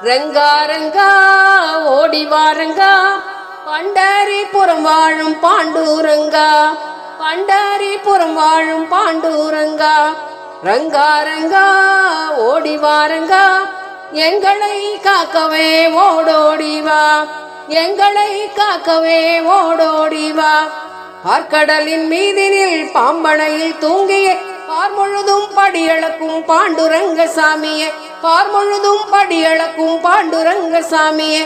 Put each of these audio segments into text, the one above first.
ரங்கா ரங்கா ஓடி வாரங்கா, பண்டரிபுரம் வாழும் பாண்டூரங்கா, பண்டரிபுரம் வாழும் பாண்டூரங்கா. ரங்கா ரங்கா ஓடி வாரங்கா, எங்களை காக்கவே ஓடோடிவா, எங்களை காக்கவே ஓடோடிவா. பார்க்கடலின் மீதினில் பாம்பனையில் தூங்கிய பார் முழுதும் படியளக்கும் பாண்டுரங்க சாமியே, பார் முழுதும் படியளக்கும் பாண்டுரங்க சாமியே.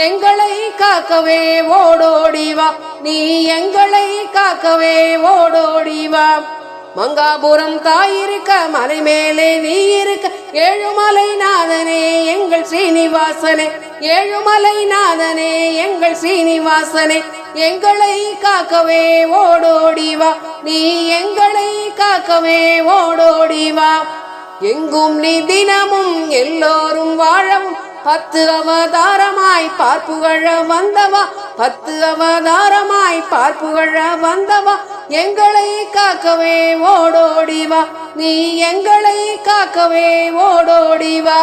எங்களை காக்கவே ஓடோடிவா, நீ எங்களை காக்கவே ஓடோடிவா. மங்காபுரம் தாயிருக்க மலை மேலே நீ இருக்க, ஏழுமலை நாதனே எங்கள் ஸ்ரீனிவாசனே, ஏழுமலை நாதனே எங்கள் ஸ்ரீனிவாசனே. எங்களை காக்கவே ஓடோடிவா, நீ எங்களை காக்கவே ஓடோடிவா. எங்கும் நீ தினமும் எல்லோரும் வாழவும் 10 அவதாரமாய் பார்ப்புகழ வந்தவா, 10 அவதாரமாய் பார்ப்புகழ வந்தவா. எங்களை காக்கவே ஓடோடிவா, நீ எங்களை காக்கவே ஓடோடிவா.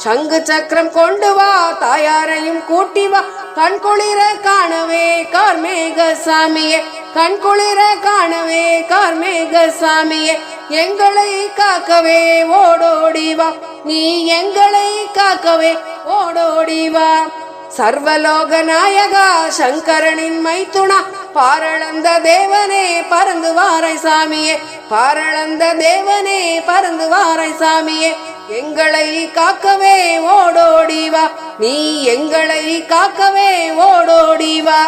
சங்கு சக்கரம் கொண்டு வா, தாயாரையும் கூட்டி வா, கண்குளிர காணவே கார்மேக சாமியே, கண்குளிர காணவே கார்மேக சாமியே. எங்களை காக்கவே ஓடோடிவா, நீ எங்களை காக்கவே ஓடோடிவா. சர்வலோக நாயகா சங்கரனின் மைத்துணா, பாரளந்த தேவனே பறந்து வாரை சாமியே, பாரளந்த தேவனே பறந்து வாரை சாமியே. எங்களை காக்கவே ஓடோடிவா, நீ எங்களை காக்கவே ஓடோடிவா.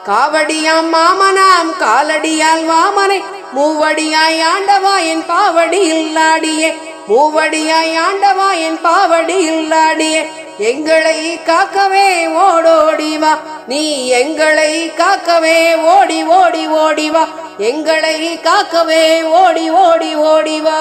காவடியாம் மாமனாம் காலடியால் வாமனை, மூவடியாய் ஆண்டவா என் பாவடியில் ஆடியே, மூவடியாய் ஆண்டவா என் பாவடியில் ஆடியே. எங்களை காக்கவே ஓடோடிவா, நீ எங்களை காக்கவே ஓடி ஓடி ஓடிவா, எங்களை காக்கவே ஓடி ஓடி ஓடிவா.